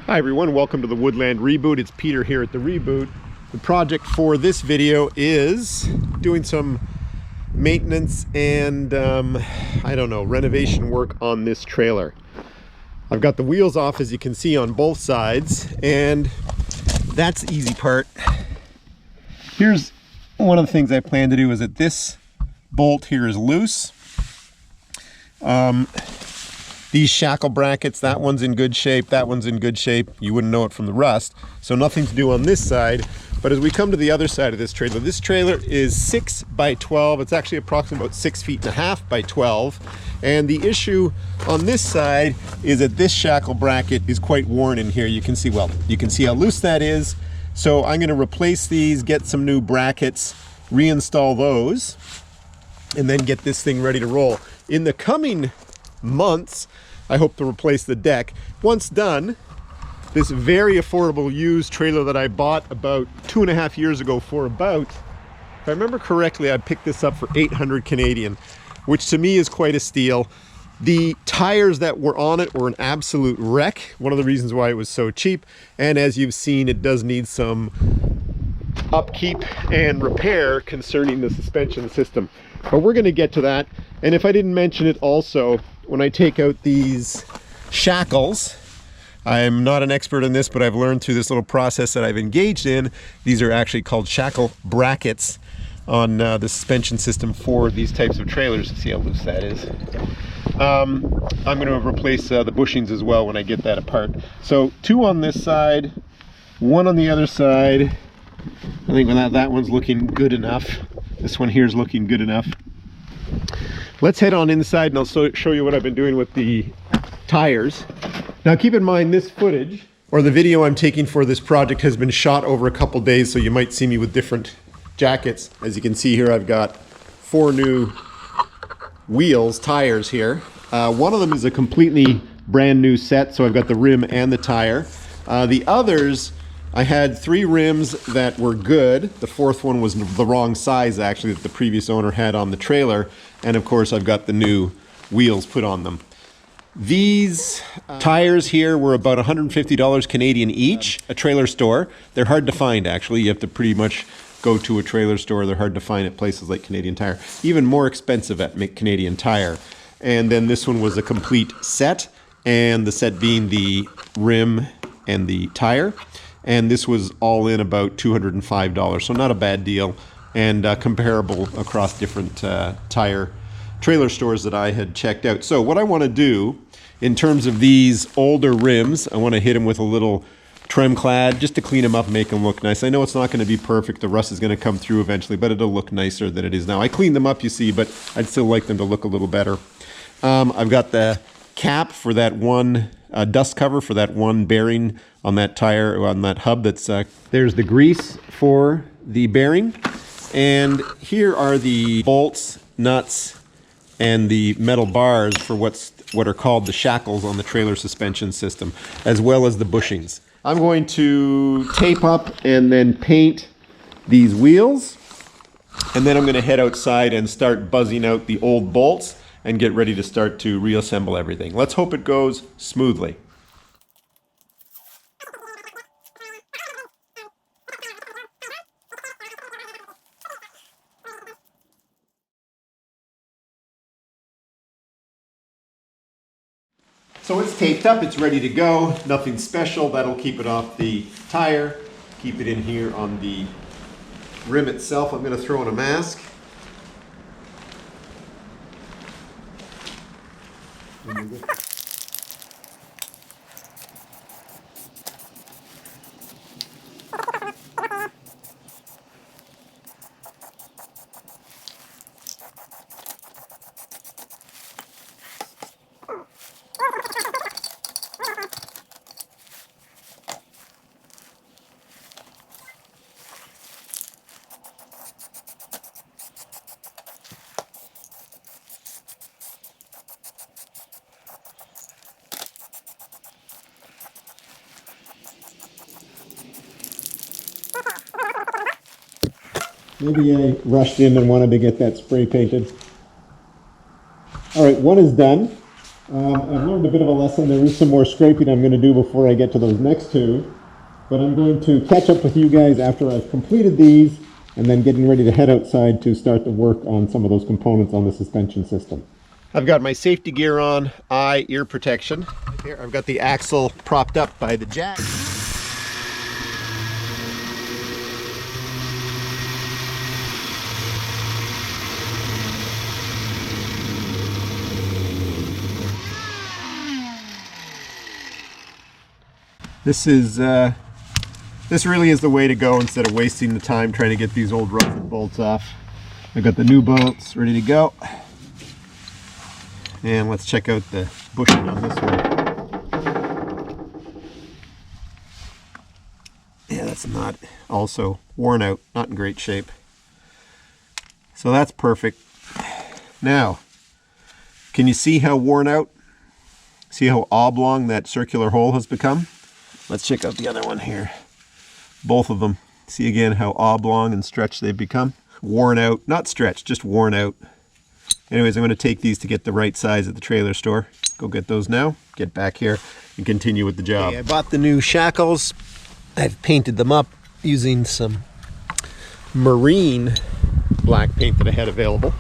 Hi everyone, welcome to the Woodland Reboot. It's Peter here at the Reboot. The project for this video is doing some maintenance and renovation work on this trailer. I've got the wheels off, as you can see, on both sides, and that's the easy part. Here's one of the things I plan to do is that this bolt here is loose. These shackle brackets, that one's in good shape, that one's in good shape. You wouldn't know it from the rust. So nothing to do on this side. But as we come to the other side of this trailer is 6 by 12. It's actually approximately about 6.5 feet by 12. And the issue on this side is that this shackle bracket is quite worn in here. You can see how loose that is. So I'm going to replace these, get some new brackets, reinstall those, and then get this thing ready to roll. In the coming months, I hope to replace the deck. Once done, this very affordable used trailer that I bought about 2.5 years ago for about, if I remember correctly, I picked this up for 800 Canadian, which to me is quite a steal. The tires that were on it were an absolute wreck, one of the reasons why it was so cheap, and as you've seen, it does need some upkeep and repair concerning the suspension system. But we're going to get to that. And if I didn't mention it also, when I take out these shackles, I'm not an expert in this, but I've learned through this little process that I've engaged in, these are actually called shackle brackets on the suspension system for these types of trailers. See how loose that is. I'm going to replace the bushings as well when I get that apart. So 2 on this side, 1 on the other side. I think that one's looking good enough. This one here is looking good enough. Let's head on inside and I'll show you what I've been doing with the tires. Now keep in mind, this footage, or the video I'm taking for this project, has been shot over a couple days, so you might see me with different jackets. As you can see here, I've got 4 new tires here. One of them is a completely brand new set, so I've got the rim and the tire. The others, I had 3 rims that were good. The 4th one was the wrong size, actually, that the previous owner had on the trailer. And of course, I've got the new wheels put on them. These tires here were about $150 Canadian each, a trailer store. They're hard to find, actually. You have to pretty much go to a trailer store. They're hard to find at places like Canadian Tire. Even more expensive at Canadian Tire. And then this one was a complete set, and the set being the rim and the tire. And this was all in about $205, so not a bad deal, and comparable across different trailer stores that I had checked out. So what I want to do in terms of these older rims, I want to hit them with a little trim clad just to clean them up, make them look nice. I know it's not going to be perfect. The rust is going to come through eventually, but it'll look nicer than it is now. I cleaned them up, you see, but I'd still like them to look a little better. I've got the cap for that one dust cover for that one bearing on that tire, on that hub. That's there's the grease for the bearing, and here are the bolts, nuts, and the metal bars for what are called the shackles on the trailer suspension system, as well as the bushings. I'm going to tape up and then paint these wheels, and then I'm going to head outside and start buzzing out the old bolts and get ready to start to reassemble everything. Let's hope it goes smoothly. So it's taped up, it's ready to go. Nothing special, that'll keep it off the tire, keep it in here on the rim itself. I'm going to throw in a mask. Maybe I rushed in and wanted to get that spray painted. All right, one is done. I've learned a bit of a lesson. There is some more scraping I'm going to do before I get to those next two. But I'm going to catch up with you guys after I've completed these and then getting ready to head outside to start the work on some of those components on the suspension system. I've got my safety gear on, eye, ear protection. Here I've got the axle propped up by the jack. This really is the way to go instead of wasting the time trying to get these old rusted bolts off. I've got the new bolts ready to go. And let's check out the bushing on this one. Yeah, that's not also worn out, not in great shape. So that's perfect. Now, can you see how worn out? See how oblong that circular hole has become? Let's check out the other one here. Both of them. See again how oblong and stretched they've become? Worn out, not stretched, just worn out. Anyways, I'm going to take these to get the right size at the trailer store. Go get those now, get back here, and continue with the job. Okay, I bought the new Shackles. I've painted them up using some marine black paint that I had available.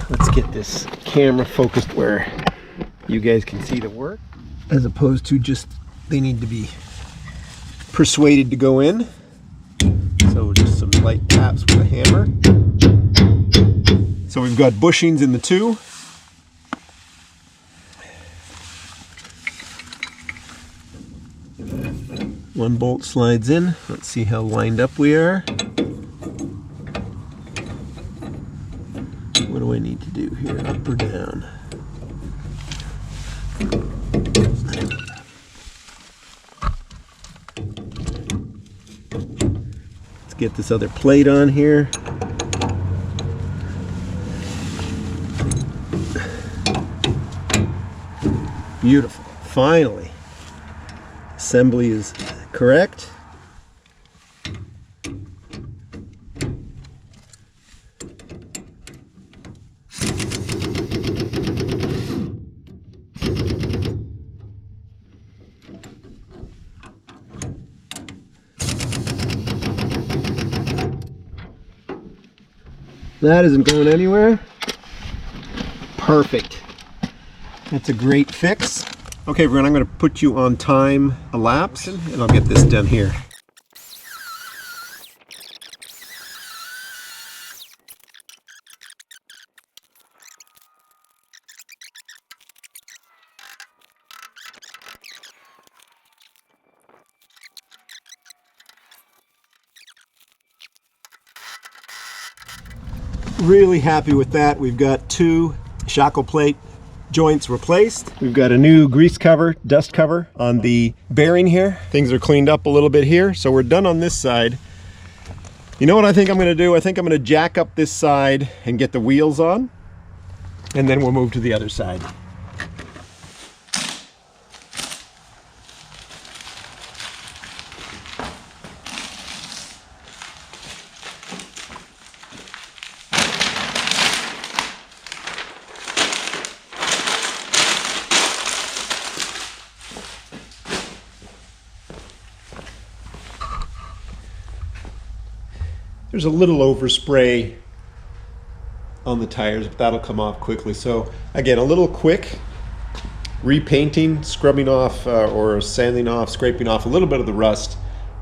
Let's get this camera focused where you guys can see the work, as opposed to just they need to be persuaded to go in. So just some light taps with a hammer. So we've got bushings in the two. One bolt slides in. Let's see how lined up we are. What do I need to do here? Up or down? Let's get this other plate on here. Beautiful. Finally. Assembly is correct. That isn't going anywhere. Perfect. That's a great fix. Okay, everyone, I'm going to put you on time elapse, and I'll get this done here. Really happy with that. We've got two shackle plate joints replaced. We've got a new grease cover, dust cover on the bearing here. Things are cleaned up a little bit here, so we're done on this side. You know what I think I'm going to do? I think I'm going to jack up this side and get the wheels on, and then we'll move to the other side. There's a little overspray on the tires, but that'll come off quickly. So again, a little quick repainting, scrubbing off or sanding off, scraping off a little bit of the rust,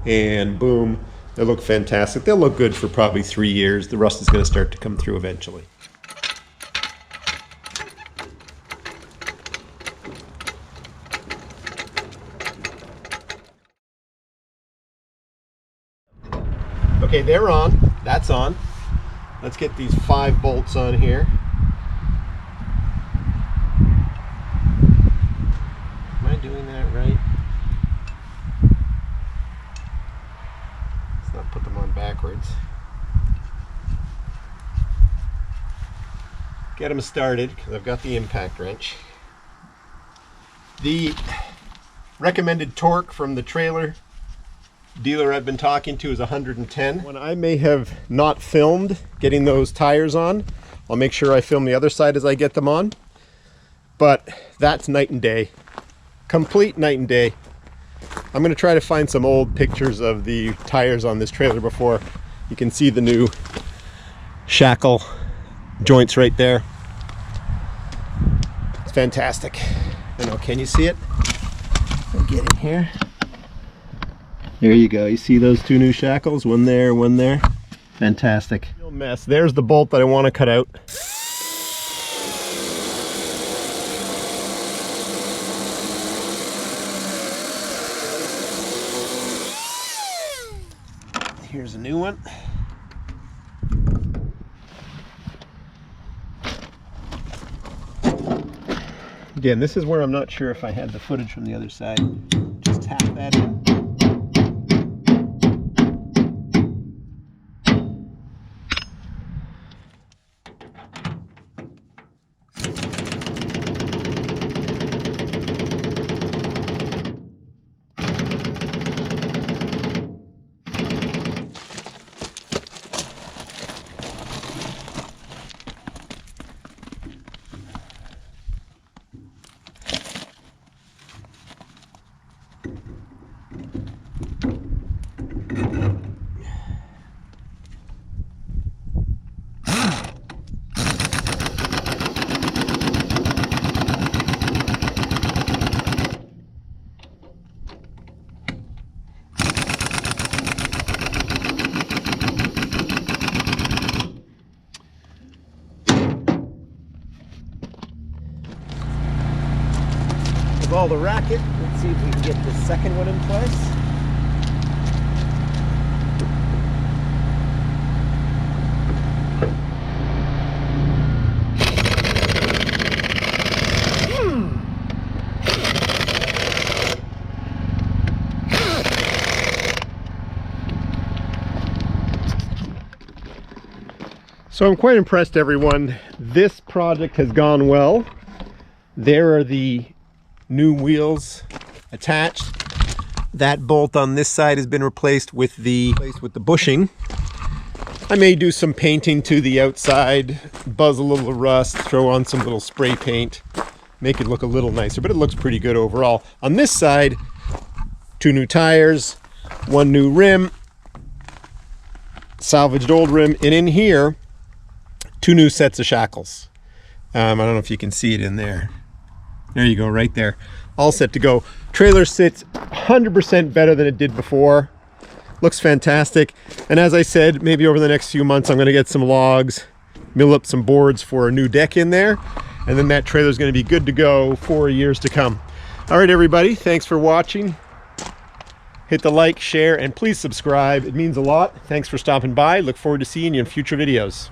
and boom, they look fantastic. They'll look good for probably 3 years. The rust is going to start to come through eventually. Okay, they're on. That's on. Let's get these 5 bolts on here. Am I doing that right? Let's not put them on backwards. Get them started, because I've got the impact wrench. The recommended torque from the trailer dealer I've been talking to is 110. When I may have not filmed getting those tires on, I'll make sure I film the other side as I get them on. but that's night and day. Complete night and day. I'm gonna try to find some old pictures of the tires on this trailer before you can see the new shackle joints right there. It's fantastic. I know, can you see it? I'll get in here. There you go. You see those two new shackles? One there, one there. Fantastic. Real mess. There's the bolt that I want to cut out. Here's a new one. Again, this is where I'm not sure if I had the footage from the other side. Just tap that in. All the racket. Let's see if we can get the second one in place. So I'm quite impressed, everyone. This project has gone well. There are the new wheels attached. That bolt on this side has been replaced with the bushing. I may do some painting to the outside, buzz a little rust, throw on some little spray paint, make it look a little nicer, but it looks pretty good overall. On this side, 2 new tires, 1 new rim, salvaged old rim, and in here, 2 new sets of shackles. I don't know if you can see it in there. There you go, right there. All set to go. Trailer sits 100% better than it did before. Looks fantastic. And as I said, maybe over the next few months, I'm gonna get some logs, mill up some boards for a new deck in there. And then that trailer is gonna be good to go for years to come. All right, everybody, thanks for watching. Hit the like, share, and please subscribe. It means a lot. Thanks for stopping by. Look forward to seeing you in future videos.